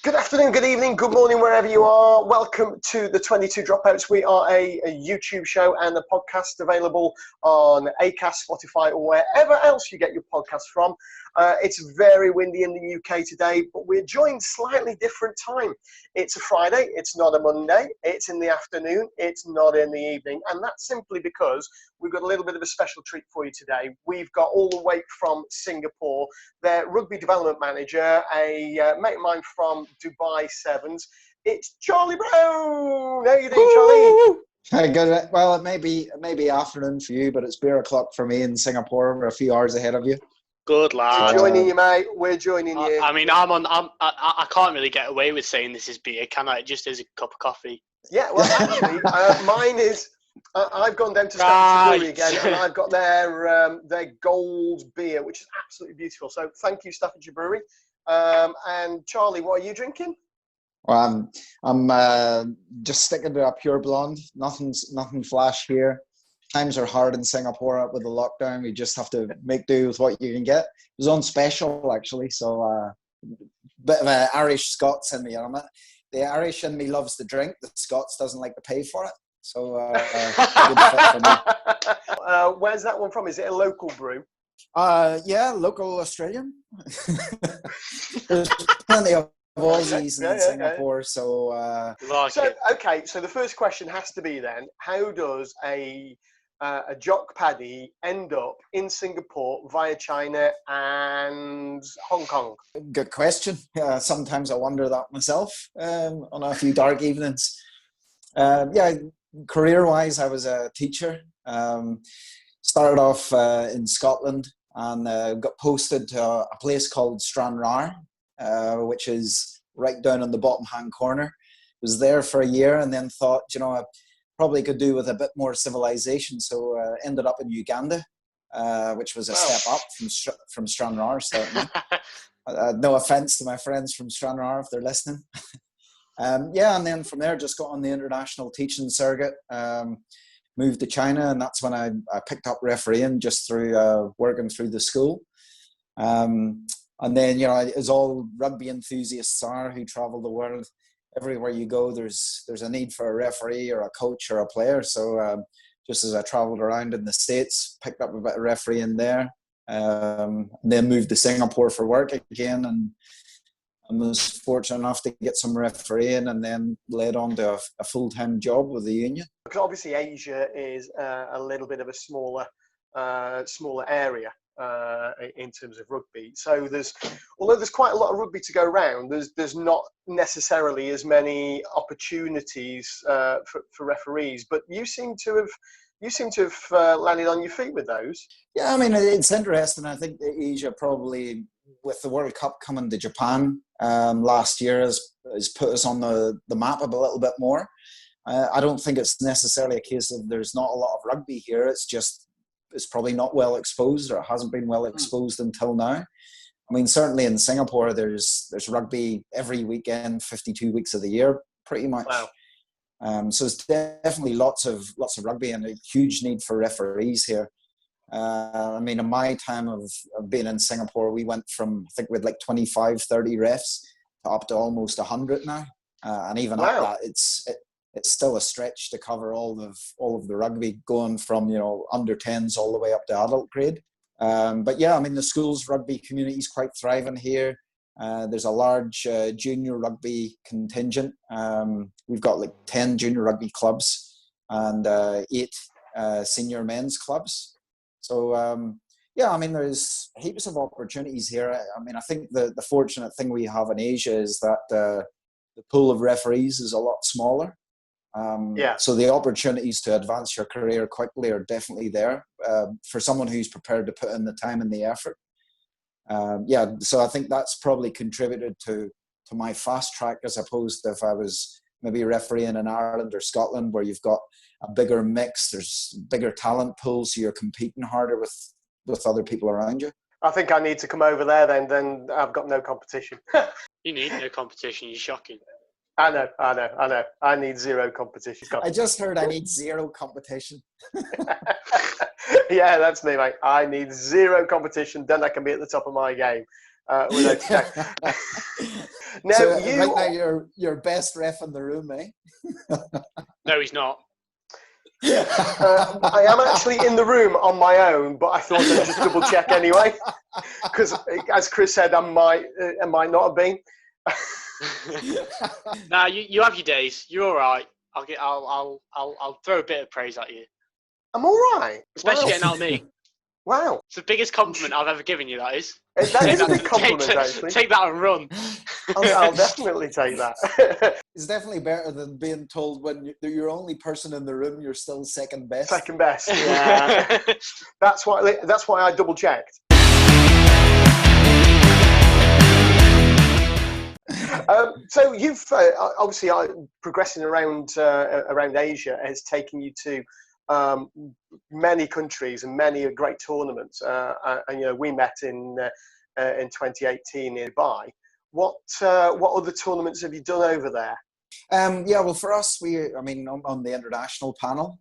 Good afternoon, good evening, good morning, wherever you are. Welcome to the 22 Dropouts. We are a YouTube show and a podcast available on Acast, Spotify, or wherever else you get your podcasts from. It's very windy in the UK today, but we're joined slightly different time. It's a Friday, it's not a Monday, it's in the afternoon, it's not in the evening, and that's simply because we've got a little bit of a special treat for you today. We've got all the way from Singapore, their rugby development manager, a mate of mine from Dubai Sevens. It's Charlie Brown. How are you doing, Charlie? Hey, good. Well, it may be afternoon for you, but it's beer o'clock for me in Singapore. We're a few hours ahead of you. Good lad. We're joining you, mate. We're joining you. I mean, I can't really get away with saying this is beer, can I? It just is a cup of coffee. Yeah, well, actually, mine is. I've gone down to Staffordshire Brewery again, and I've got their gold beer, which is absolutely beautiful. So, thank you, Staffordshire Brewery. And Charlie, what are you drinking? Well, I'm just sticking to a pure blonde. Nothing flash here. Times are hard in Singapore with the lockdown. We just have to make do with what you can get. It was on special actually, so bit of an Irish Scots in me. The Irish in me loves the drink. The Scots doesn't like to pay for it. So good fit for me. Where's that one from? Is it a local brew? Yeah, local Australian. There's plenty of Aussies in Singapore, so okay. So the first question has to be then: how does a jock paddy end up in Singapore via China and Hong Kong? Good question. Sometimes I wonder that myself on a few dark evenings. Career-wise, I was a teacher. Started off in Scotland and got posted to a place called Stranraer, which is right down in the bottom-hand corner. Was there for a year and then thought, I probably could do with a bit more civilization, so ended up in Uganda, which was a step up from Stranraer, certainly. No offence to my friends from Stranraer if they're listening. And then from there just got on the international teaching circuit, moved to China, and that's when I picked up refereeing just through working through the school. And then, as all rugby enthusiasts are who travel the world, everywhere you go, there's a need for a referee or a coach or a player. So just as I traveled around in the States, picked up a bit of refereeing there, and then moved to Singapore for work again, and I was fortunate enough to get some refereeing and then led on to a full-time job with the union. Because obviously Asia is a little bit of a smaller area in terms of rugby. So although there's quite a lot of rugby to go around, there's not necessarily as many opportunities for referees. But you seem to have landed on your feet with those. Yeah, I mean, it's interesting. I think that Asia probably, with the World Cup coming to Japan last year, has put us on the map a little bit more. I don't think it's necessarily a case of there's not a lot of rugby here. It's just it's probably not well exposed, or it hasn't been well exposed until now. I mean, certainly in Singapore, there's rugby every weekend, 52 weeks of the year, pretty much. Wow. So it's definitely lots of rugby and a huge need for referees here. I mean, in my time of being in Singapore, we went from, I think we had like 25, 30 refs to up to almost 100 now. And even at that, it's still a stretch to cover all of the rugby, going from, under 10s all the way up to adult grade. But yeah, I mean, the school's rugby community is quite thriving here. There's a large junior rugby contingent. We've got like 10 junior rugby clubs and 8 senior men's clubs. So, I mean, there's heaps of opportunities here. I mean, I think the fortunate thing we have in Asia is that the pool of referees is a lot smaller. So the opportunities to advance your career quickly are definitely there for someone who's prepared to put in the time and the effort. So I think that's probably contributed to my fast track, as opposed to if I was maybe refereeing in Ireland or Scotland, where you've got a bigger mix, there's bigger talent pools, so you're competing harder with other people around you. I think I need to come over there then I've got no competition. You need no competition, you're shocking. I know. I need zero competition. I just heard I need zero competition. Yeah, that's me, mate. I need zero competition, then I can be at the top of my game. Without a doubt. Now, so right now you're your best ref in the room, eh? No, he's not. I am actually in the room on my own, but I thought I'd just double check anyway, because as Chris said, I might not have been. Nah, you have your days. You're all right. I'll throw a bit of praise at you. I'm all right, Especially getting out of me. Wow, It's the biggest compliment I've ever given you. That is. that is a big compliment, actually. Take that and run. I'll definitely take that. It's definitely better than being told when you're only person in the room, you're still second best. Second best. Yeah. That's why I double checked. So you've obviously progressing around Asia has taken you to many countries and many great tournaments. And we met in 2018 in Dubai. What other tournaments have you done over there? Well, for us, on the international panel.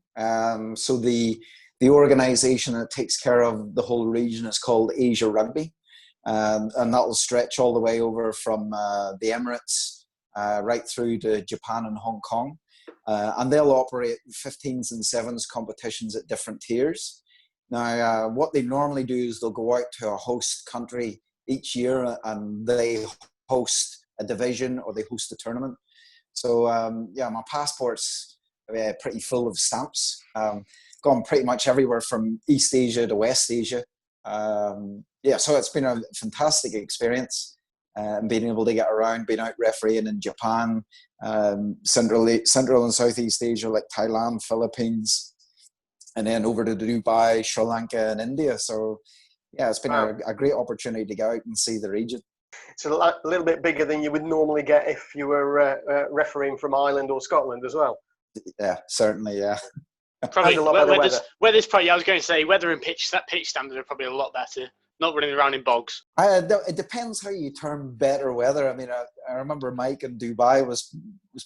So the organisation that takes care of the whole region is called Asia Rugby. And that will stretch all the way over from the Emirates right through to Japan and Hong Kong. And they'll operate 15s and 7s competitions at different tiers. Now, what they normally do is they'll go out to a host country each year and they host a division or they host a tournament. So, my passport's pretty full of stamps. Gone pretty much everywhere from East Asia to West Asia. So it's been a fantastic experience. Being able to get around, being out refereeing in Japan, Central and Southeast Asia like Thailand, Philippines, and then over to Dubai, Sri Lanka, and India. So, it's been a great opportunity to go out and see the region. It's a little bit bigger than you would normally get if you were refereeing from Ireland or Scotland as well. Yeah, certainly, yeah. Probably weather's probably. I was going to say weather and pitch standard are probably a lot better. Not running around in bogs. It depends how you term better weather. I mean, I remember Mike in Dubai was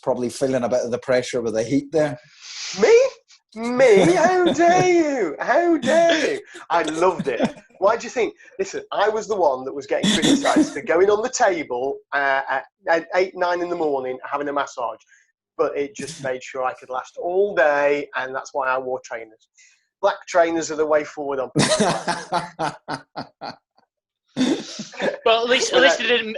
probably feeling a bit of the pressure with the heat there. Me? How dare you? How dare you? I loved it. Why do you think? Listen, I was the one that was getting criticised for going on the table at 8, 9 in the morning having a massage. But it just made sure I could last all day, and that's why I wore trainers. Black trainers are the way forward on. Well, at least they didn't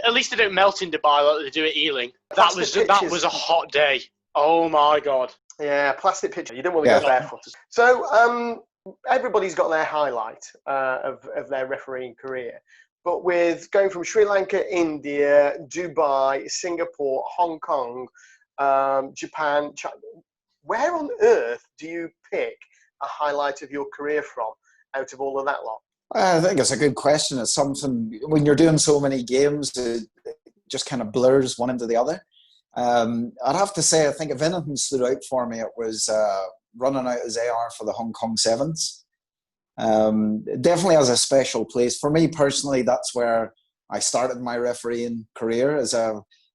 melt in Dubai like they do at Ealing. That was a hot day. Oh my god. Yeah, plastic pitcher. You didn't want to go barefooted. So everybody's got their highlight of their refereeing career. But with going from Sri Lanka, India, Dubai, Singapore, Hong Kong, Japan, China, where on earth do you pick a highlight of your career from out of all of that lot? I think it's a good question. It's something, when you're doing so many games, it just kind of blurs one into the other. I'd have to say, I think if anything stood out for me, it was running out as AR for the Hong Kong Sevens. It definitely has a special place. For me personally, that's where I started my refereeing career, as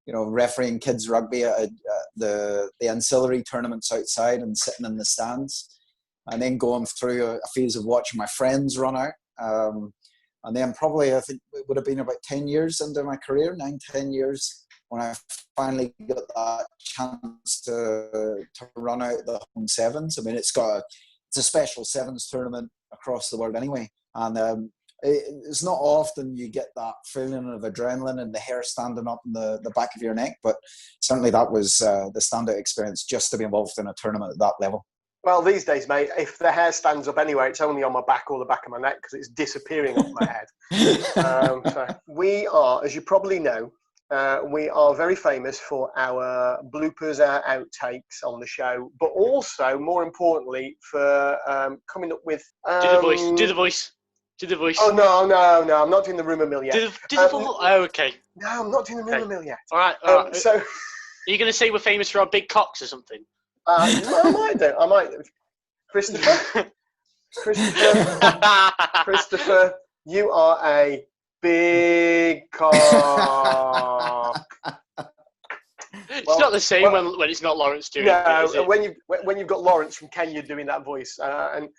refereeing kids rugby at the ancillary tournaments outside and sitting in the stands. And then going through a phase of watching my friends run out. And then probably, I think it would have been about 10 years into my career, 9-10 years, when I finally got that chance to run out the Home Sevens. I mean, it's a special Sevens tournament across the world anyway. And it's not often you get that feeling of adrenaline and the hair standing up in the back of your neck, but certainly that was the standout experience, just to be involved in a tournament at that level. Well, these days, mate, if the hair stands up anyway, it's only on my back or the back of my neck because it's disappearing off my head. So we are, as you probably know, we are very famous for our bloopers, our outtakes on the show, but also, more importantly, for coming up with... Do the voice. Oh, no, I'm not doing the rumour mill yet. Do the voice. Oh, okay. No, I'm not doing the rumour mill yet. All right. So, are you going to say we're famous for our big cocks or something? I might do. Christopher, you are a big cock. It's not the same when it's not Lawrence doing it. No, when you've got Lawrence from Kenya doing that voice, and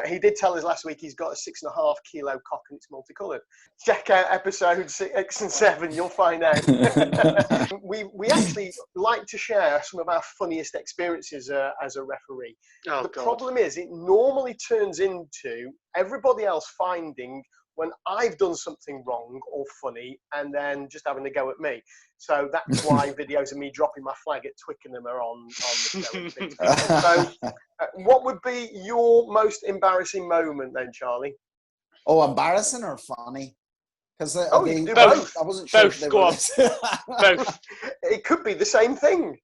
He did tell us last week he's got a 6.5 kilo cock and it's multicoloured. Check out episode 6 and 7, you'll find out. we actually like to share some of our funniest experiences as a referee. The problem is it normally turns into everybody else finding when I've done something wrong or funny and then just having a go at me. So that's why videos of me dropping my flag at Twickenham are on the show and things. So what would be your most embarrassing moment then, Charlie? Oh, embarrassing or funny? Because both. I wasn't sure. Both. Go on. Both. It could be the same thing.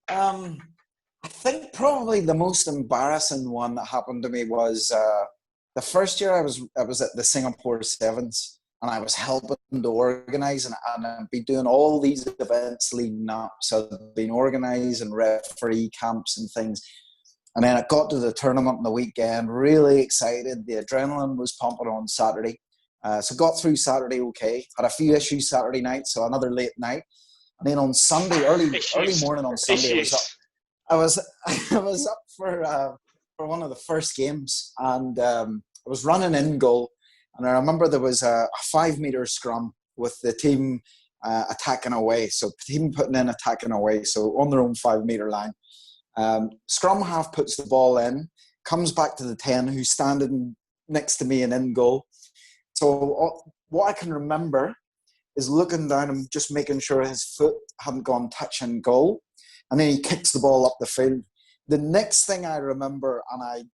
I think probably the most embarrassing one that happened to me was the first year I was at the Singapore Sevens, and I was helping to organise, and I'd been doing all these events leading up. So I'd been organising referee camps and things. And then I got to the tournament on the weekend, really excited. The adrenaline was pumping on Saturday. So got through Saturday okay. Had a few issues Saturday night, so another late night. And then on Sunday, early morning on Sunday, I was up for one of the first games, and I was running in goal. And I remember there was a 5-metre scrum with the team attacking away. So team putting in, attacking away. So on their own 5-metre line. Scrum half puts the ball in, comes back to the 10, who's standing next to me and in goal. So what I can remember is looking down and just making sure his foot hadn't gone touching goal. And then he kicks the ball up the field. The next thing I remember, and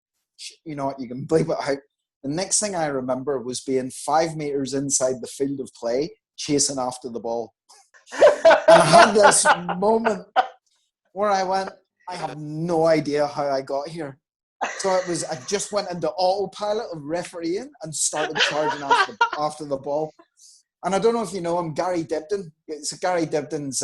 you know what, you can bleep it out. The next thing I remember was being 5 metres inside the field of play, chasing after the ball. And I had this moment where I went, I have no idea how I got here. So I just went into autopilot of refereeing and started charging after the ball. And I don't know if you know him, Gary Dibden. It's Gary Dibden's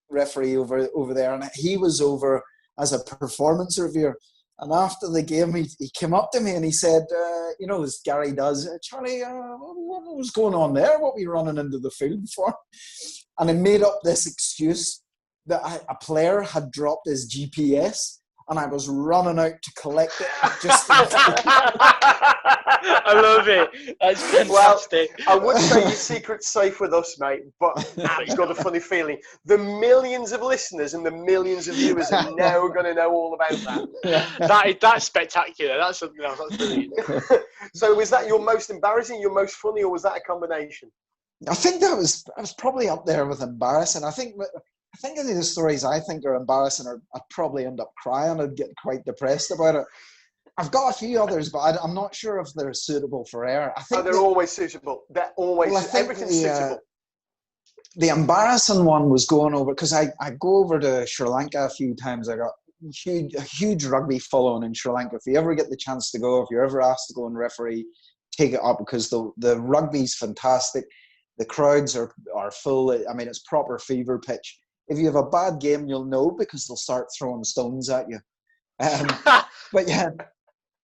referee over there, and he was over as a performance reviewer. And after the game, he came up to me and he said, as Gary does, Charlie, what was going on there? What were you running into the field for? And I made up this excuse that a player had dropped his GPS and I was running out to collect it. I love it. That's fantastic. Well, I would say your secret's safe with us, mate, but I've got a funny feeling. The millions of listeners and the millions of viewers are now going to know all about that. That's spectacular. That's something else. That's brilliant. So was that your most embarrassing, your most funny, or was that a combination? I think that was probably up there with embarrassing. I think any of the stories I think are embarrassing, I'd probably end up crying. I'd get quite depressed about it. I've got a few others, but I'm not sure if they're suitable for air. I think they're always suitable. They're always, everything's suitable. The embarrassing one was going over, because I go over to Sri Lanka a few times. I got a huge rugby following in Sri Lanka. If you ever get the chance to go, if you're ever asked to go and referee, take it up, because the rugby's fantastic. The crowds are full. I mean, it's proper fever pitch. If you have a bad game, you'll know, because they'll start throwing stones at you. But yeah,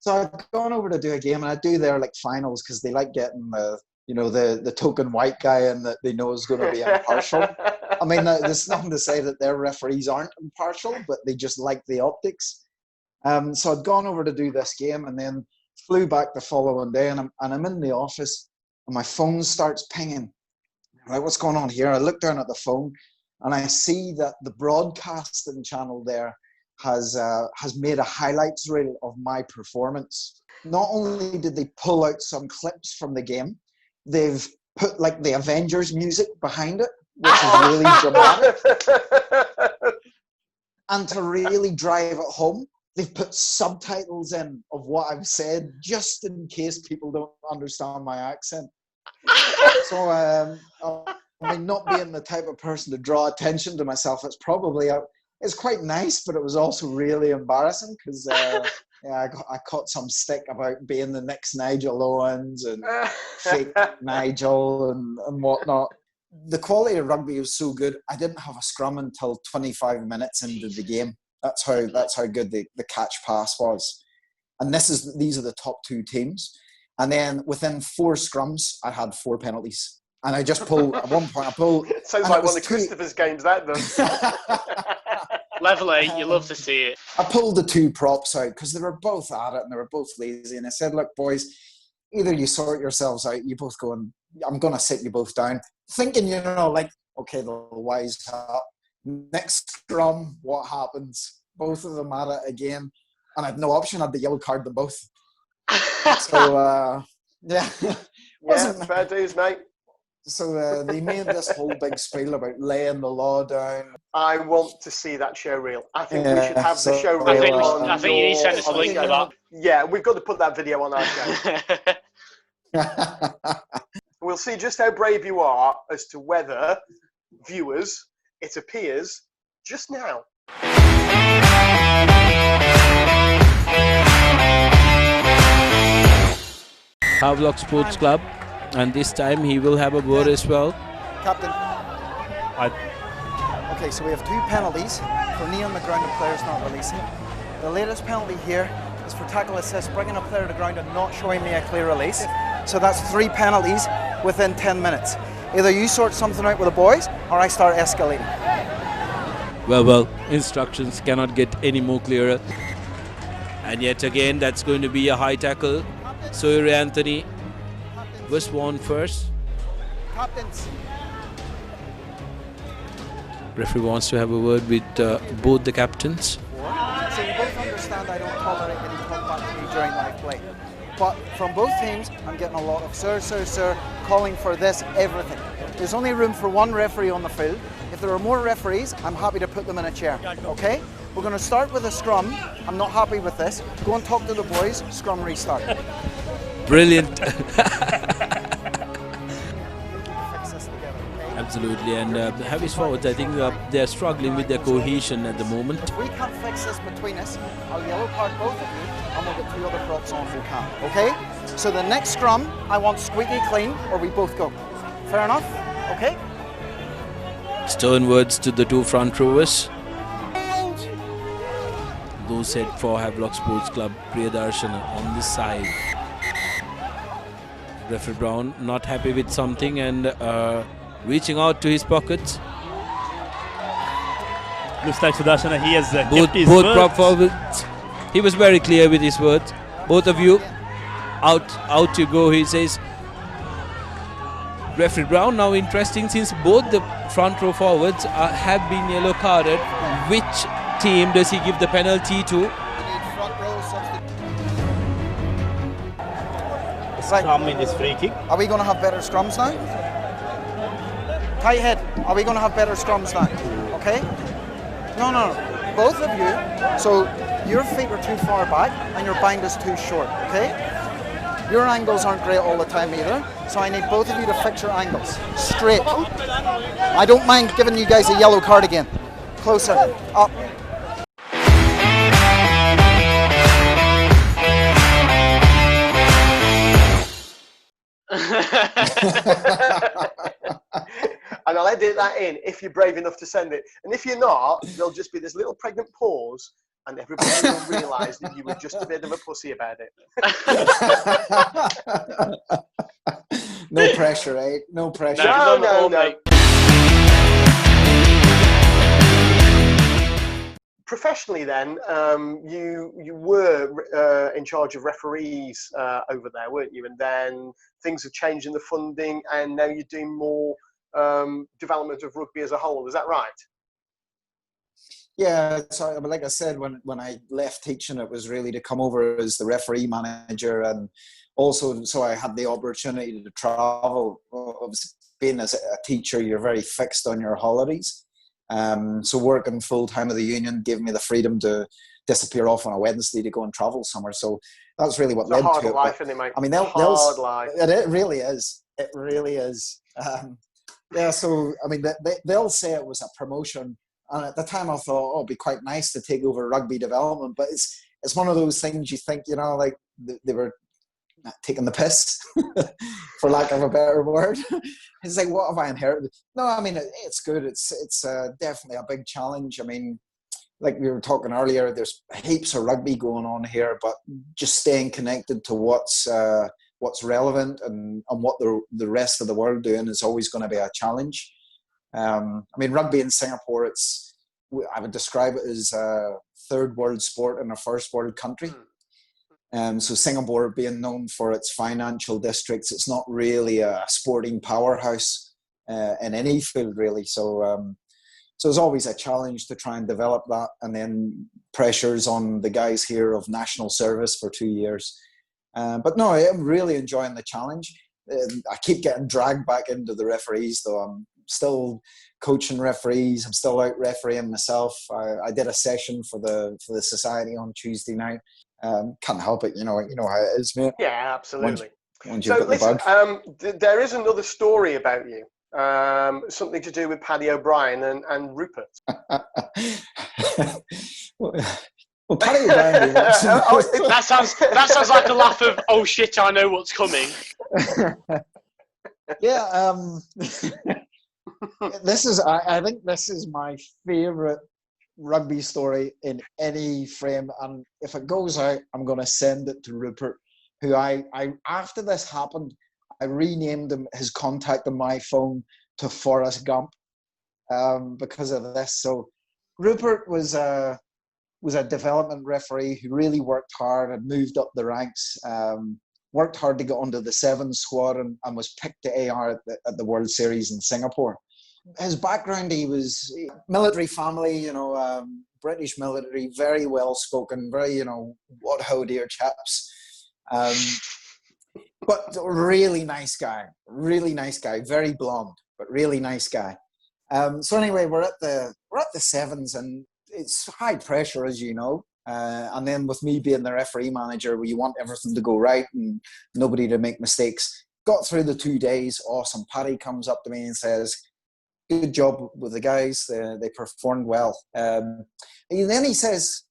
so I've gone over to do a game, and I do their like finals, because they like getting the token white guy in that they know is going to be impartial. I mean, there's nothing to say that their referees aren't impartial, but they just like the optics. So I'd gone over to do this game, and then flew back the following day, and I'm in the office, and my phone starts pinging. I'm like, what's going on here? I look down at the phone, and I see that the broadcasting channel there has made a highlights reel of my performance. Not only did they pull out some clips from the game, they've put like the Avengers music behind it, which is really dramatic. And to really drive it home, they've put subtitles in of what I've said, just in case people don't understand my accent. So, I mean, not being the type of person to draw attention to myself, it's quite nice, but it was also really embarrassing, because I caught some stick about being the next Nigel Owens and fake Nigel and whatnot. The quality of rugby was so good, I didn't have a scrum until 25 minutes into the game. That's how good the catch pass was. And these are the top two teams. And then within 4 scrums, I had 4 penalties. And I just pulled, at one point, Sounds like one of Christopher's games, that does. Level 8, you love to see it. I pulled the two props out because they were both at it and they were both lazy. And I said, look, boys, either you sort yourselves out, you both go and I'm going to sit you both down. Thinking, like, okay, they'll wise up. Next scrum, what happens? Both of them at it again. And I had no option. I had the yellow card them both. So, yeah. Yeah, fair dues, mate. So they made this whole big spiel about laying the law down. I want to see that show reel. I think we should have the show reel I think you need to send us a link for that. Yeah, we've got to put that video on our show. We'll see just how brave you are as to whether, viewers, it appears just now. Havelock Sports Club, and this time he will have a word as well. Captain. Okay, so we have 2 penalties for knee on the ground and players not releasing. The latest penalty here is for tackle assist, bringing a player to the ground and not showing me a clear release. So that's 3 penalties within 10 minutes. Either you sort something out with the boys or I start escalating. Well, instructions cannot get any more clearer. And yet again, that's going to be a high tackle. Sawyer Anthony was won first. Captains. Referee wants to have a word with both the captains. So you both understand I don't tolerate any contact with me during live play. But from both teams, I'm getting a lot of sir, calling for this, everything. There's only room for 1 referee on the field. If there are more referees, I'm happy to put them in a chair, okay? We're going to start with a scrum. I'm not happy with this. Go and talk to the boys, scrum restart. Brilliant. Absolutely, and Heavy's forwards, I think they're struggling with their cohesion at the moment. If we can't fix this between us, I'll yellow card both of you and we'll get 2 other props on if we can, okay? So the next scrum, I want squeaky clean or we both go. Fair enough? Okay? Stern words to the 2 front rowers. Those set for Havelock Sports Club, Priyadarshan on this side. Referee Brown not happy with something and reaching out to his pockets. Looks like Sudarshana, he has both prop forwards. He was very clear with his words. Both of you, out you go, he says. Referee Brown, now interesting, since both the front row forwards have been yellow carded, which team does he give the penalty to? Scrum in this free kick. Are we going to have better scrums now? Tight head, are we going to have better scrums now? Okay? No. Both of you, so your feet are too far back and your bind is too short, okay? Your angles aren't great all the time either, so I need both of you to fix your angles. Straight. I don't mind giving you guys a yellow card again. Closer. Up. And I'll edit that in if you're brave enough to send it. And if you're not, there'll just be this little pregnant pause and everybody will realise that you were just a bit of a pussy about it. No pressure, eh? No pressure. No. Professionally then, you were in charge of referees over there, weren't you? And then things have changed in the funding and now you're doing more development of rugby as a whole. Is that right? Yeah, so like I said, when I left teaching, it was really to come over as the referee manager, and also so I had the opportunity to travel. Being as a teacher, you're very fixed on your holidays. So working full time with the union gave me the freedom to disappear off on a Wednesday to go and travel somewhere. So that's really what it's led a hard to it. Life, isn't it, mate? I mean, hard life. It really is. It really is. Yeah. So I mean, they'll say it was a promotion, and at the time I thought, oh, it'd be quite nice to take over rugby development. But it's one of those things you think, like they were taking the piss, for lack of a better word. It's like, what have I inherited? No, I mean, it's good. It's definitely a big challenge. I mean, like we were talking earlier, there's heaps of rugby going on here, but just staying connected to what's relevant and what the rest of the world doing is always going to be a challenge. I mean, rugby in Singapore, it's I would describe it as a third world sport in a first world country. So Singapore being known for its financial districts, it's not really a sporting powerhouse in any field really. So it's always a challenge to try and develop that, and then pressures on the guys here of national service for 2 years. But no, I'm really enjoying the challenge. I keep getting dragged back into the referees, though. I'm still coaching referees. I'm still out refereeing myself. I did a session for the society on Tuesday night. Can't help it, you know how it is, mate. Yeah, absolutely. Once you've got listen, the bug. there is another story about you. Something to do with Paddy O'Brien and Rupert. Well, Paddy O'Brien. that sounds like a laugh of "oh shit, I know what's coming." Yeah. I think this is my favourite rugby story in any frame, and if it goes out, I'm going to send it to Rupert, who I after this happened, I renamed his contact on my phone to Forrest Gump because of this. So Rupert was a development referee who really worked hard and moved up the ranks, worked hard to get onto the sevens squad, and was picked to AR at the World Series in Singapore. His background, he was military family, British military, very well spoken, very, what ho dear chaps. But really nice guy, very blonde, but really nice guy. So anyway, we're at the sevens, and it's high pressure, as you know. And then with me being the referee manager, where you want everything to go right and nobody to make mistakes. Got through the 2 days, awesome. Paddy comes up to me and says, "Good job with the guys. They performed well." And then he says,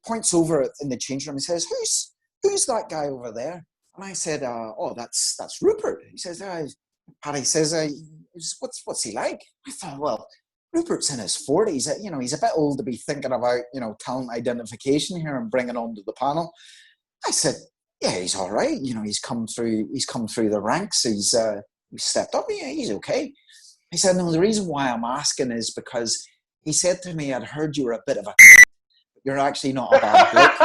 points over in the change room. He says, "Who's that guy over there?" And I said, "Oh, that's Rupert." He says, Paddy says, "What's he like?" I thought, well, Rupert's in his 40s. He's a bit old to be thinking about, talent identification here and bringing on to the panel. I said, "Yeah, he's all right. He's come through the ranks. He's stepped up. Yeah, he's okay." He said, "No, the reason why I'm asking is because," he said to me, "I'd heard you were a bit of a but you're actually not a bad bloke."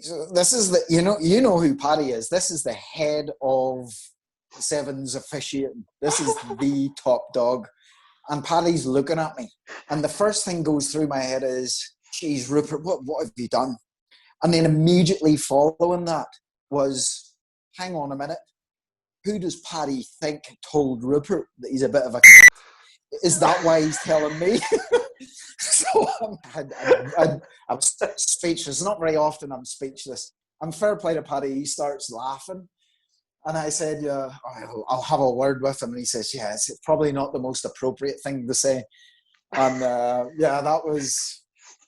So this is you know who Paddy is. This is the head of sevens officiating. This is the top dog. And Paddy's looking at me. And the first thing goes through my head is, "Geez, Rupert, what have you done?" And then immediately following that was, "Hang on a minute. Who does Paddy think told Rupert that he's a bit of a Is that why he's telling me?" So I'm speechless. Not very often I'm speechless. I'm fair play to Paddy. He starts laughing. And I said, "Yeah, I'll have a word with him." And he says, "Yeah, it's probably not the most appropriate thing to say." And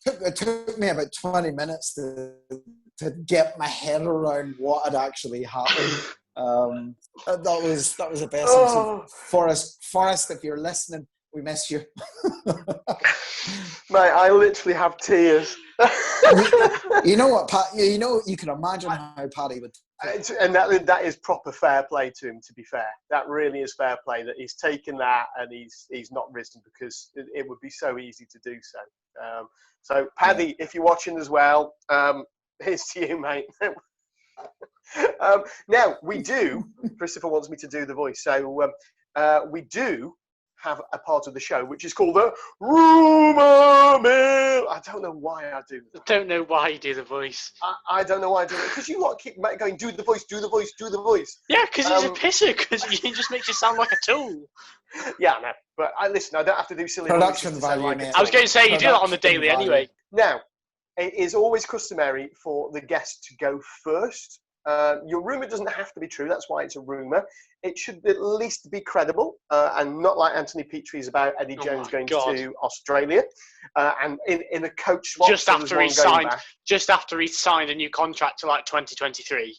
it took me about 20 minutes to get my head around what had actually happened. That was the best. Oh. Forrest, if you're listening, we miss you. Mate, I literally have tears. You know what, Pat? You can imagine how Paddy would. And that is proper fair play to him. To be fair, that really is fair play. That he's taken that and he's not risen, because it would be so easy to do so. So Paddy, if you're watching as well, here's to you, mate. Now we do. Christopher wants me to do the voice, so we do have a part of the show which is called the Rumour Mill. I don't know why I do that. I don't know why you do the voice. I don't know why I do it, because you lot keep going, "Do the voice, do the voice, do the voice." Yeah, because he's a pisser, because he just makes you sound like a tool. Yeah, no, but listen, I don't have to do silly production voices value, like mate. I was going to say, you do that on the daily value. anyway. Now, it is always customary for the guest to go first. Your rumour doesn't have to be true. That's why it's a rumour. It should at least be credible, and not like Anthony Petrie's about Eddie Jones going to Australia, and in a coach swap. Just after he signed a new contract to like 2023.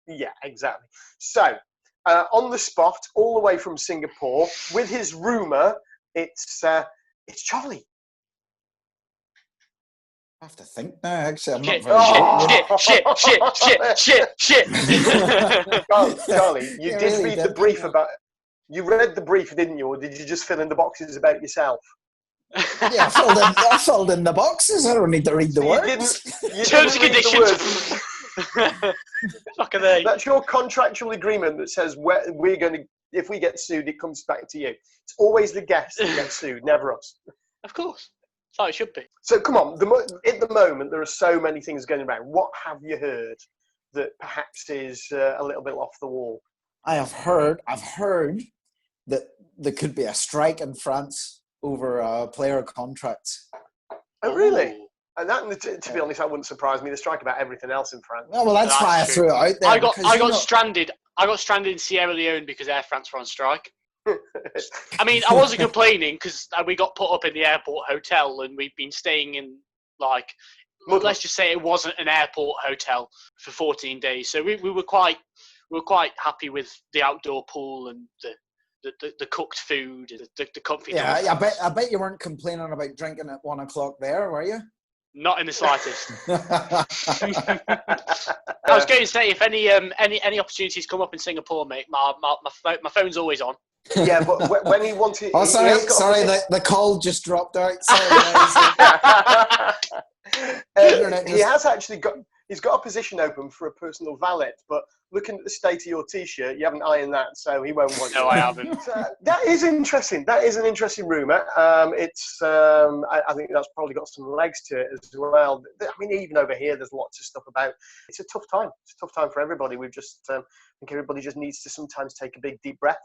Yeah, exactly. So, on the spot, all the way from Singapore, with his rumour, it's Charlie. I have to think now. Actually, I'm Shit, not very shit. Charlie, you Yeah, did really read the did, brief didn't you? about. You read the brief, didn't you, or did you just fill in the boxes about yourself? Yeah, I filled in the boxes. I don't need to read the So words. You Terms and didn't read conditions. the words. Fuck are they? That's your contractual agreement that says we're going to. If we get sued, it comes back to you. It's always the guest that gets sued, never us. Of course. That's how it should be. So come on. At the moment, there are so many things going around. What have you heard that perhaps is a little bit off the wall? I've heard that there could be a strike in France over player contracts. Oh, really? Ooh. And that, to be honest, that wouldn't surprise me. They strike about everything else in France. Well, that's why I true. threw it out there. I got stranded. I got stranded in Sierra Leone because Air France were on strike. I mean, I wasn't complaining because we got put up in the airport hotel and we've been staying in, like, let's just say it wasn't an airport hotel for 14 days. So we were quite happy with the outdoor pool and the cooked food, the comfy. Yeah, I bet you weren't complaining about drinking at 1 o'clock there, were you? Not in the slightest. I was going to say, if any opportunities come up in Singapore, mate, my phone's always on. Yeah, but when he wanted... Oh, sorry, the call just dropped out. Sorry, guys. He has actually got... He's got a position open for a personal valet, but looking at the state of your T-shirt, you haven't ironed that, so he won't want you. No, I haven't. That is interesting. That is an interesting rumour. I think that's probably got some legs to it as well. I mean, even over here, there's lots of stuff about. It's a tough time. It's a tough time for everybody. We've just, I think everybody just needs to sometimes take a big deep breath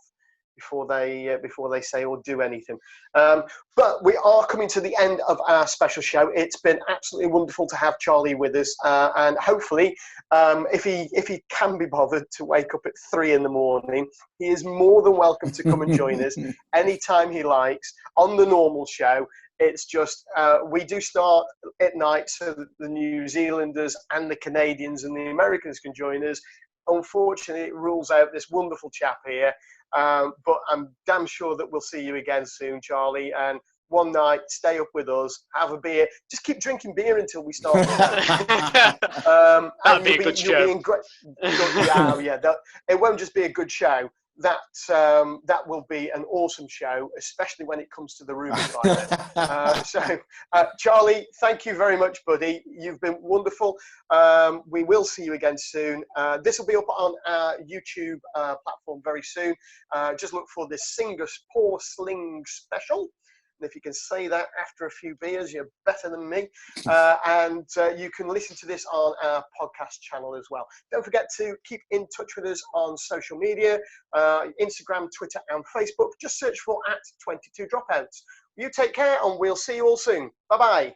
before they say or do anything. But we are coming to the end of our special show. It's been absolutely wonderful to have Charlie with us, and hopefully, if he can be bothered to wake up at 3 a.m, he is more than welcome to come and join us anytime he likes on the normal show. It's just we do start at night so that the New Zealanders and the Canadians and the Americans can join us. Unfortunately, it rules out this wonderful chap here. But I'm damn sure that we'll see you again soon, Charlie. And one night, stay up with us, have a beer. Just keep drinking beer until we start. That'd be a good show. It won't just be a good show. That will be an awesome show, especially when it comes to the rumours like that. Charlie, thank you very much, buddy. You've been wonderful. We will see you again soon. This will be up on our YouTube platform very soon. Just look for the Singapore Sling special. And if you can say that after a few beers, you're better than me. And you can listen to this on our podcast channel as well. Don't forget to keep in touch with us on social media, Instagram, Twitter, and Facebook. Just search for @22Dropouts. You take care, and we'll see you all soon. Bye-bye.